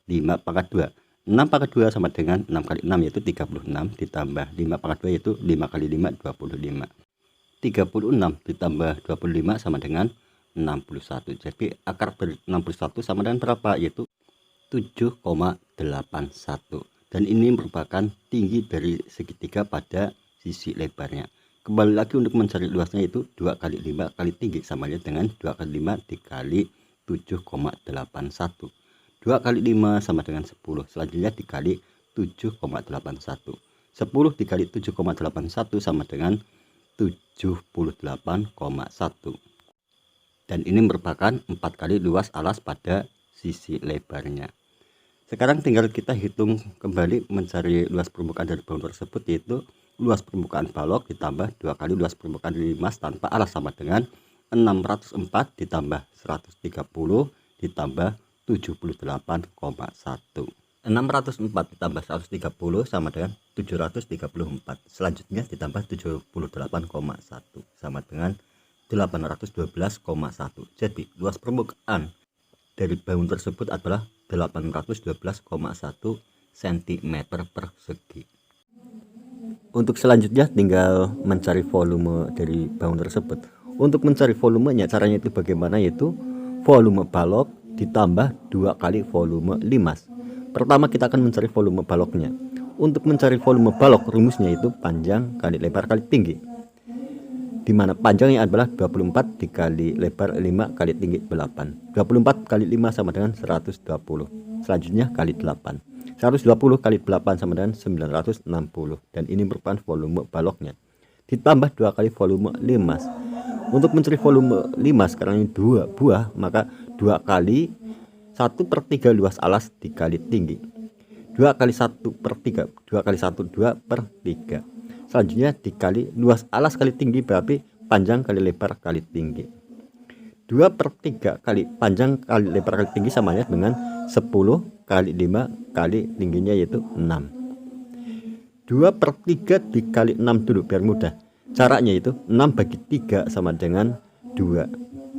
5 pangkat 2. 6 pangkat 2 sama dengan 6 kali 6 yaitu 36 ditambah 5 pangkat 2 yaitu 5 kali 5 25. 36 ditambah 25 sama dengan 61. Jadi akar dari 61 sama dengan berapa? Yaitu 7,81. Dan ini merupakan tinggi dari segitiga pada sisi lebarnya. Kembali lagi untuk mencari luasnya yaitu 2 kali 5 kali tinggi sama dengan 2 kali 5 dikali 7,81. 2 kali 5 sama dengan 10. Selanjutnya dikali 7,81. 10 dikali 7,81 sama dengan 78,1. Dan ini merupakan 4 kali luas alas pada sisi lebarnya. Sekarang tinggal kita hitung kembali mencari luas permukaan dari bangun tersebut yaitu luas permukaan balok ditambah 2 kali luas permukaan limas tanpa alas sama dengan 604 ditambah 130 ditambah 78,1. 604 ditambah 130 sama dengan 734. Selanjutnya ditambah 78,1 sama dengan 812,1. Jadi luas permukaan dari bangun tersebut adalah 812,1 cm persegi. Untuk selanjutnya tinggal mencari volume dari bangun tersebut. Untuk mencari volumenya caranya itu bagaimana, yaitu volume balok ditambah 2 kali volume limas. Pertama kita akan mencari volume baloknya. Untuk mencari volume balok rumusnya itu panjang kali lebar kali tinggi, dimana panjangnya adalah 24 dikali lebar 5 kali tinggi 8. 24 kali 5 sama dengan 120. Selanjutnya kali 8. 120 kali 8 sama dengan 960. Dan ini merupakan volume baloknya. Ditambah 2 kali volume limas. Untuk mencari volume limas karena ini 2 buah, maka 2 kali 1/3 luas alas dikali tinggi. 2 kali 1/3, 2 kali 1, 2/3. Selanjutnya dikali luas alas kali tinggi berarti panjang kali lebar kali tinggi. 2/3 kali panjang kali lebar kali tinggi samanya dengan 10 kali 5 kali tingginya yaitu 6. 2/3 dikali 6 dulu biar mudah. Caranya itu 6 bagi 3 sama dengan 2,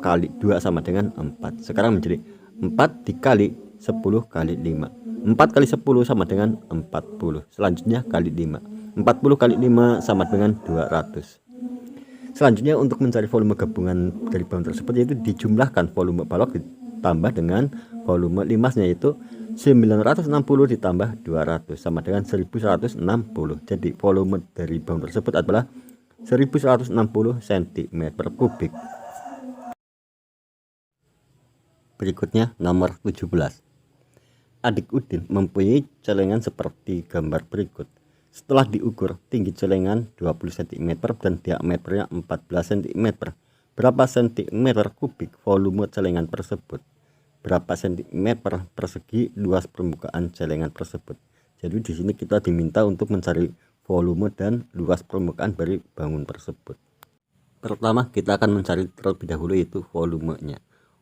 kali 2 sama dengan 4. Sekarang menjadi 4 dikali 10 kali 5. 4 kali 10 sama dengan 40. Selanjutnya kali 5. 40 kali 5 sama dengan 200. Selanjutnya untuk mencari volume gabungan dari balon tersebut yaitu dijumlahkan volume balok ditambah dengan volume limasnya, yaitu 960 ditambah 200 sama dengan 1160. Jadi volume dari balon tersebut adalah 1160 cm3. Berikutnya nomor 17. Adik Udin mempunyai celengan seperti gambar berikut. Setelah diukur, tinggi celengan 20 cm dan diameternya 14 cm. Berapa cm kubik volume celengan tersebut? Berapa cm persegi luas permukaan celengan tersebut? Jadi di sini kita diminta untuk mencari volume dan luas permukaan dari bangun tersebut. Pertama kita akan mencari terlebih dahulu yaitu volumenya.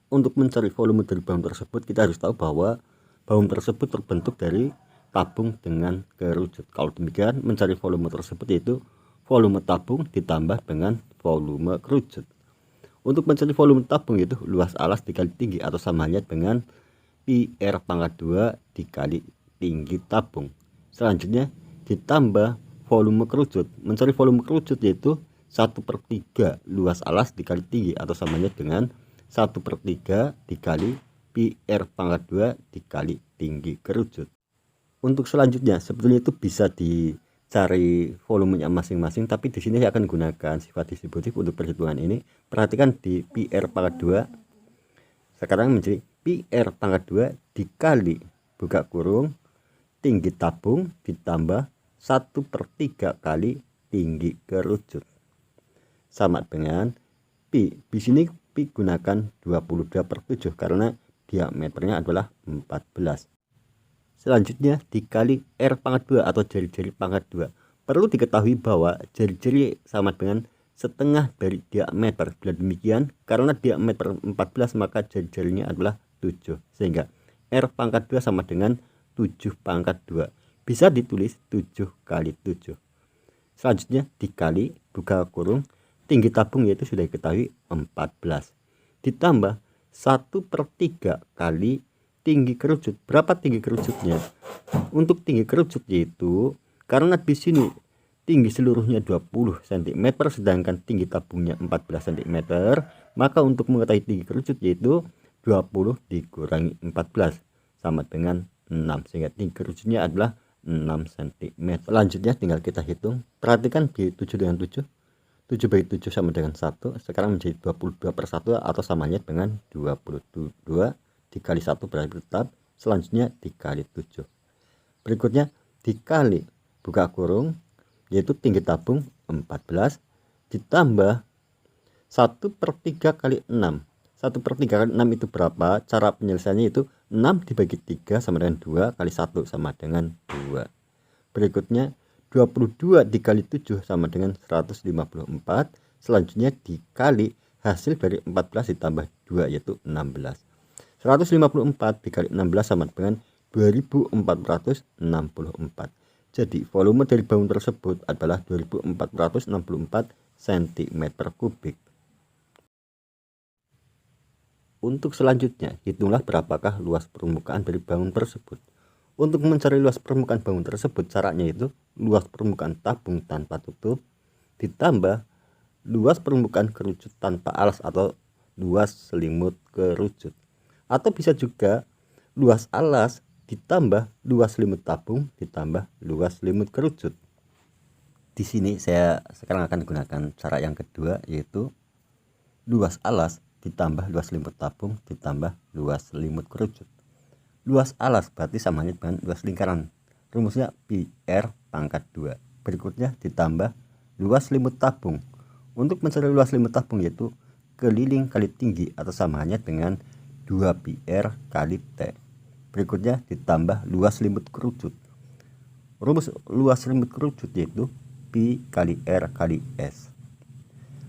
Untuk mencari volume dari bangun tersebut kita harus tahu bahwa bangun tersebut terbentuk dari tabung dengan kerucut. Kalau demikian mencari volume tersebut yaitu volume tabung ditambah dengan volume kerucut. Untuk mencari volume tabung yaitu luas alas dikali tinggi atau sama halnya dengan pi r pangkat 2 dikali tinggi tabung. Selanjutnya ditambah volume kerucut. Mencari volume kerucut yaitu 1/3 luas alas dikali tinggi atau sama halnya dengan 1/3 dikali pi r pangkat 2 dikali tinggi kerucut. Untuk selanjutnya sebetulnya itu bisa dicari volumenya masing-masing, tapi di sini saya akan gunakan sifat distributif untuk perhitungan ini. Perhatikan di pi r pangkat 2 sekarang menjadi pi r pangkat 2 dikali buka kurung tinggi tabung ditambah 1/3 kali tinggi kerucut sama dengan pi. Di sini pi gunakan 22/7 karena diameternya adalah 14. Selanjutnya dikali r pangkat 2 atau jari-jari pangkat 2. Perlu diketahui bahwa jari-jari sama dengan setengah dari diameter. Bila demikian, karena diameter 14 maka jari-jarinya adalah 7. Sehingga r pangkat 2 sama dengan 7 pangkat 2. Bisa ditulis 7 kali 7. Selanjutnya dikali buka kurung tinggi tabung yaitu sudah diketahui 14. Ditambah 1/3 kali tinggi kerucut. Berapa tinggi kerucutnya? Untuk tinggi kerucut yaitu karena di sini tinggi seluruhnya 20 cm sedangkan tinggi tabungnya 14 cm, maka untuk mengetahui tinggi kerucut yaitu 20 dikurangi 14 sama dengan 6, sehingga tinggi kerucutnya adalah 6 cm. Selanjutnya tinggal kita hitung. Perhatikan di 7 dengan 7. 7 bagi 7 sama dengan 1. Sekarang menjadi 22/1 atau samanya dengan 22 dikali 1 berarti tetap. Selanjutnya dikali 7. Berikutnya dikali buka kurung yaitu tinggi tabung 14 ditambah 1/3 kali 6. 1/3 kali 6 itu berapa? Cara penyelesaiannya itu 6 dibagi 3 sama dengan 2 kali 1 sama dengan 2. Berikutnya 22 dikali 7 sama dengan 154. Selanjutnya dikali hasil dari 14 ditambah 2 yaitu 16. 154 dikali 16 sama dengan 2464. Jadi volume dari bangun tersebut adalah 2464 cm3. Untuk selanjutnya hitunglah berapakah luas permukaan dari bangun tersebut. Untuk mencari luas permukaan bangun tersebut caranya itu luas permukaan tabung tanpa tutup ditambah luas permukaan kerucut tanpa alas atau luas selimut kerucut. Atau bisa juga luas alas ditambah luas selimut tabung ditambah luas selimut kerucut. Di sini saya sekarang akan gunakan cara yang kedua yaitu luas alas ditambah luas selimut tabung ditambah luas selimut kerucut. Luas alas berarti sama dengan luas lingkaran. Rumusnya pi r pangkat 2. Berikutnya ditambah luas selimut tabung. Untuk mencari luas selimut tabung yaitu keliling kali tinggi atau sama halnya dengan 2 pi r kali T. Berikutnya ditambah luas selimut kerucut. Rumus luas selimut kerucut yaitu pi kali r kali S.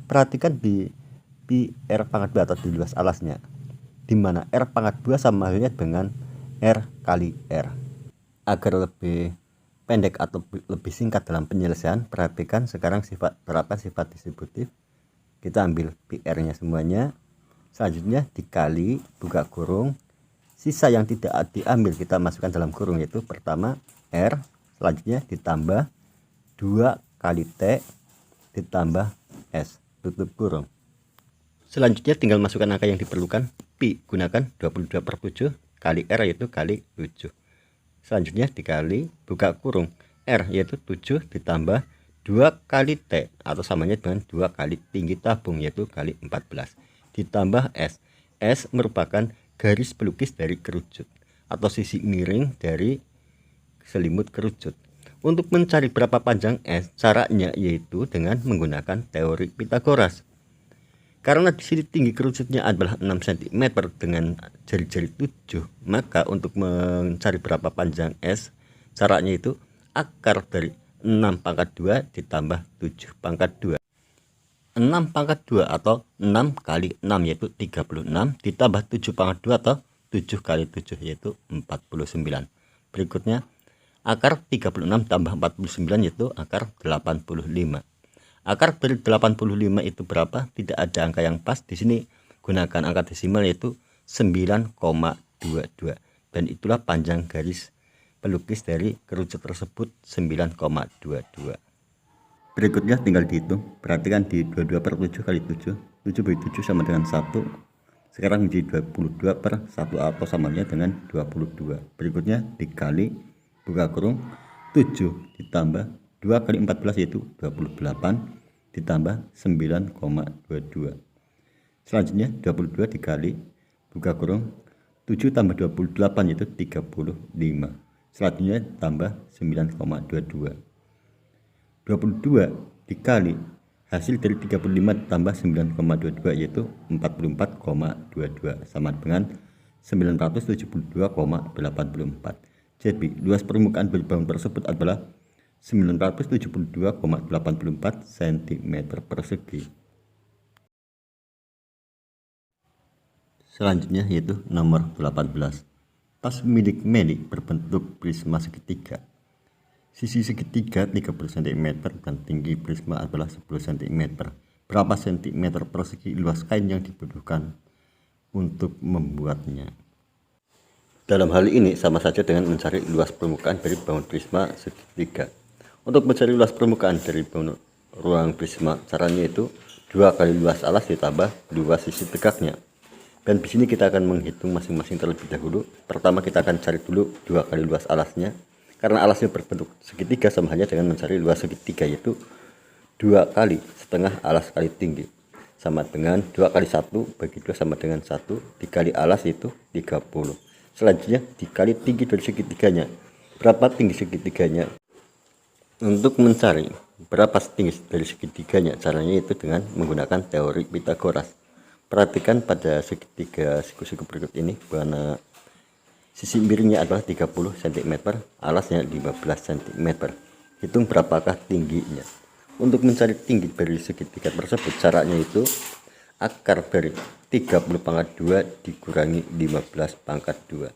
Perhatikan di pi r pangkat 2 atau di luas alasnya, di mana r pangkat 2 sama halnya dengan r kali r. Agar lebih pendek atau lebih singkat dalam penyelesaian, perhatikan sekarang terapkan sifat distributif. Kita ambil PR-nya semuanya, selanjutnya dikali buka kurung, sisa yang tidak diambil kita masukkan dalam kurung, yaitu pertama R, selanjutnya ditambah 2 kali T ditambah S, tutup kurung. Selanjutnya tinggal masukkan angka yang diperlukan. Pi gunakan 22/7 kali R, yaitu kali 7. Selanjutnya dikali buka kurung R, yaitu 7 ditambah 2 kali T atau samanya dengan 2 kali tinggi tabung, yaitu kali 14, ditambah S. S merupakan garis pelukis dari kerucut atau sisi miring dari selimut kerucut. Untuk mencari berapa panjang S, caranya yaitu dengan menggunakan teori Pitagoras. Karena di sini tinggi kerucutnya adalah 6 cm dengan jari-jari 7, maka untuk mencari berapa panjang S, caranya itu akar dari 6 pangkat 2 ditambah 7 pangkat 2. 6 pangkat 2 atau 6 kali 6 yaitu 36, ditambah 7 pangkat 2 atau 7 kali 7 yaitu 49. Berikutnya akar 36 tambah 49 yaitu akar 85. Akar dari 85 itu berapa? Tidak ada angka yang pas. Di sini gunakan angka desimal yaitu 9,22. Dan itulah panjang garis pelukis dari kerucut tersebut, 9,22. Berikutnya tinggal dihitung. Perhatikan di 22/7 kali 7. 7 bagi 7 sama dengan 1. Sekarang menjadi 22/1 atau samanya dengan 22. Berikutnya dikali buka kurung 7 ditambah 2 kali 14 yaitu 28 ditambah 9,22. Selanjutnya 22 dikali buka kurung 7 tambah 28 yaitu 35. Selanjutnya tambah 9,22. 22 dikali hasil dari 35 tambah 9,22 yaitu 44,22 sama dengan 972,84. Jadi luas permukaan bangun tersebut adalah 972,84 cm persegi. Selanjutnya yaitu nomor 18. Tas milik Meli berbentuk prisma segitiga. Sisi segitiga 30 cm dan tinggi prisma adalah 10 cm. Berapa cm persegi luas kain yang dibutuhkan untuk membuatnya? Dalam hal ini sama saja dengan mencari luas permukaan dari bangun prisma segitiga. Untuk mencari luas permukaan dari ruang prisma, caranya itu 2 kali luas alas ditambah luas sisi tegaknya. Dan di sini kita akan menghitung masing-masing terlebih dahulu. Pertama kita akan cari dulu 2 kali luas alasnya. Karena alasnya berbentuk segitiga, sama halnya dengan mencari luas segitiga, yaitu 2 kali setengah alas kali tinggi. Sama dengan 2 kali 1 bagi 2 sama dengan 1 dikali alas itu 30. Selanjutnya dikali tinggi dari segitiganya. Berapa tinggi segitiganya? Untuk mencari berapa tinggi dari segitiganya, caranya itu dengan menggunakan teori Pitagoras. Perhatikan pada segitiga siku-siku berikut ini, bahwa sisi miringnya adalah 30 cm, alasnya 15 cm. Hitung berapakah tingginya. Untuk mencari tinggi dari segitiga tersebut, caranya itu akar dari 30 pangkat 2 dikurangi 15 pangkat 2.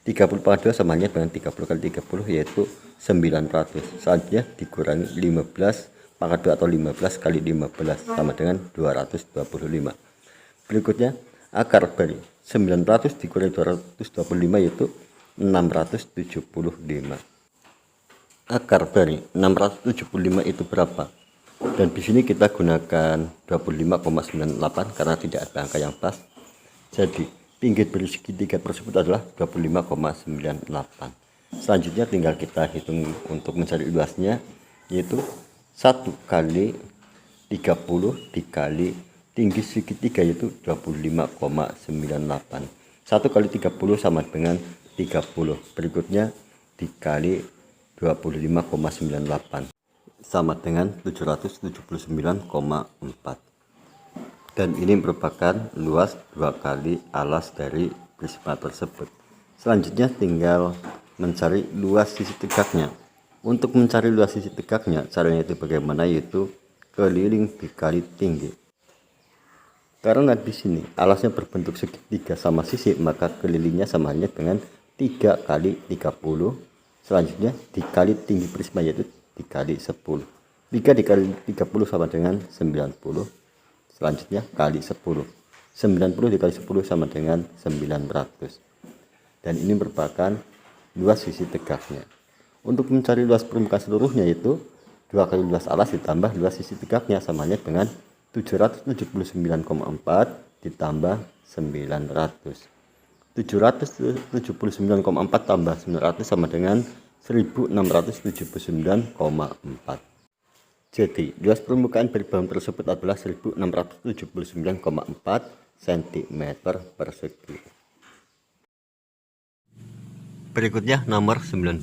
30 pangkat 2 samanya dengan 30 kali 30 yaitu 900. Selanjutnya dikurangi 15 pangkat 2 atau 15 kali 15 sama dengan 225. Berikutnya akar dari 900 dikurangi 225 yaitu 675. Akar dari 675 itu berapa? Dan di sini kita gunakan 25,98 karena tidak ada angka yang pas. Jadi tinggi dari segitiga tersebut adalah 25,98. Selanjutnya tinggal kita hitung untuk mencari luasnya, yaitu 1 kali 30 dikali tinggi segitiga yaitu 25,98. 1 kali 30 sama dengan 30. Berikutnya dikali 25,98 sama dengan 779,4. Dan ini merupakan luas 2 kali alas dari prisma tersebut. Selanjutnya tinggal mencari luas sisi tegaknya. Untuk mencari luas sisi tegaknya, caranya itu bagaimana, yaitu keliling dikali tinggi. Karena di sini alasnya berbentuk segitiga sama sisi, maka kelilingnya sama halnya dengan 3 kali 30 Selanjutnya dikali tinggi prisma yaitu dikali 10. 3 dikali 30 sama dengan 90. Selanjutnya kali 10. 90 dikali 10 sama dengan 900. Dan ini merupakan luas sisi tegaknya. Untuk mencari luas permukaan seluruhnya yaitu 2 kali luas alas ditambah luas sisi tegaknya samanya dengan 779,4 ditambah 900. 779,4 tambah 900 sama dengan 1679,4. Jadi luas permukaan dari bangun tersebut adalah 1679,4 cm persegi. Berikutnya nomor 19.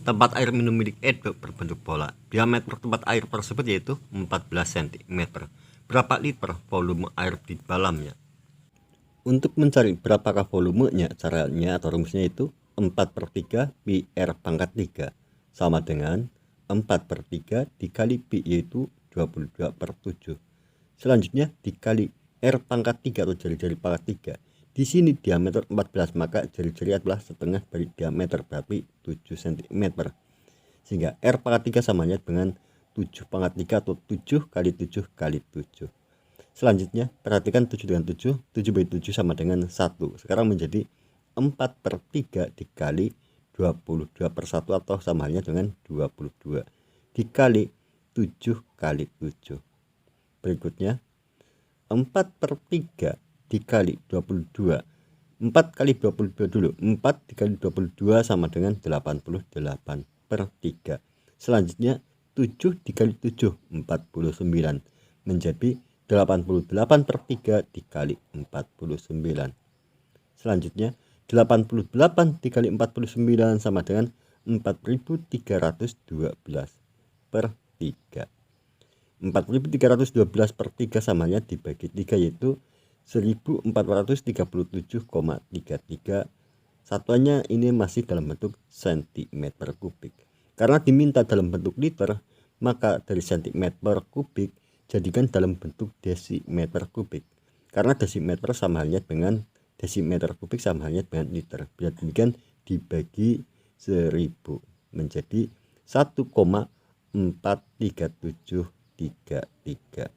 Tempat air minum milik Edo berbentuk bola. Diameter tempat air tersebut yaitu 14 cm. Berapa liter volume air di dalamnya? Untuk mencari berapakah volumenya, caranya atau rumusnya itu 4/3 pi R pangkat 3 sama dengan 4/3 dikali pi yaitu 22/7. Selanjutnya dikali R pangkat 3 atau jari-jari pangkat 3. Di sini diameter 14, maka jari-jari adalah setengah dari diameter, berarti 7 cm. Sehingga R pangkat 3 samanya dengan 7 pangkat 3 atau 7 kali 7 kali 7. Selanjutnya perhatikan 7 dengan 7, 7 bagi 7 sama dengan 1. Sekarang menjadi 4/3 dikali 22/1 atau sama halnya dengan 22 dikali 7 kali 7. Berikutnya 4/3 dikali 22. 4 kali 22 dulu. 4 dikali 22 sama dengan 88/3. Selanjutnya 7 dikali 7 49 menjadi 88/3 dikali 49. Selanjutnya 88 dikali 49 sama dengan 4312/3. 4312/3 samanya dibagi 3 yaitu 1437,33. Satuannya ini masih dalam bentuk cm kubik. Karena diminta dalam bentuk liter, maka dari cm kubik jadikan dalam bentuk desimeter kubik. Karena desimeter sama halnya dengan desimeter kubik sama halnya dengan liter. Bila demikian dibagi 1000 menjadi 1,43733.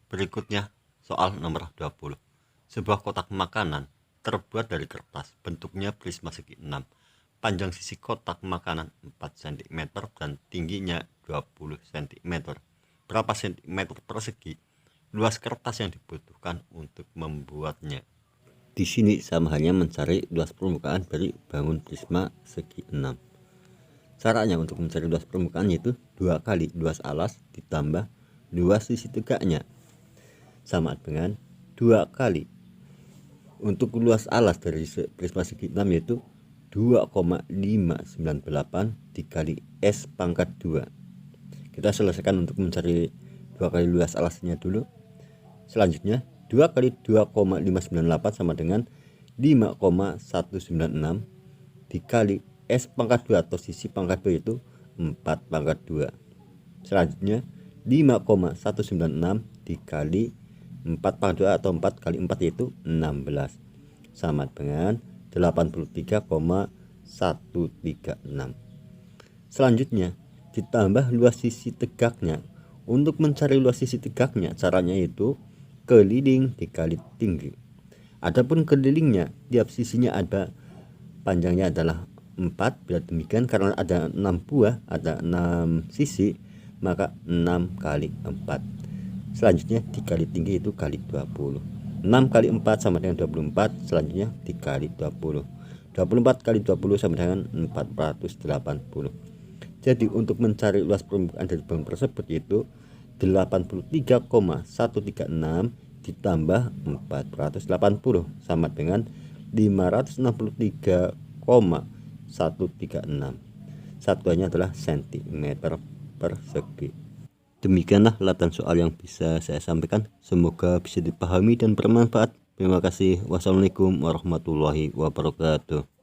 Berikutnya soal nomor 20. Sebuah kotak makanan terbuat dari kertas, bentuknya prisma segi 6. Panjang sisi kotak makanan 4 cm dan tingginya 20 cm. Berapa cm persegi luas kertas yang dibutuhkan untuk membuatnya? Di sini sama halnya mencari luas permukaan dari bangun prisma segi 6. Caranya untuk mencari luas permukaan yaitu 2 kali luas alas ditambah luas sisi tegaknya sama dengan 2 kali. Untuk luas alas dari prisma segi 6 yaitu 2,598 dikali S pangkat 2. Kita selesaikan untuk mencari 2 kali luas alasnya dulu. Selanjutnya 2 kali 2,598 sama dengan 5,196 dikali S pangkat 2 atau sisi pangkat 2 itu 4 pangkat 2. Selanjutnya 5,196 dikali 4 pangkat 2 atau 4 kali 4 yaitu 16 sama dengan 83,136. Selanjutnya ditambah luas sisi tegaknya. Untuk mencari luas sisi tegaknya caranya itu keliling dikali tinggi. Adapun kelilingnya tiap sisinya ada panjangnya adalah 4. Bila demikian karena ada 6 buah, ada 6 sisi, maka 6 kali 4. Selanjutnya dikali tinggi itu kali 20. 6 kali 4 sama dengan 24. Selanjutnya dikali 20. 24 kali 20 sama dengan 480. Jadi untuk mencari luas permukaan dari bangun tersebut yaitu 83,136 ditambah 480 sama dengan 563,136. Satuannya adalah cm persegi. Demikianlah latihan soal yang bisa saya sampaikan. Semoga bisa dipahami dan bermanfaat. Terima kasih. Wassalamualaikum warahmatullahi wabarakatuh.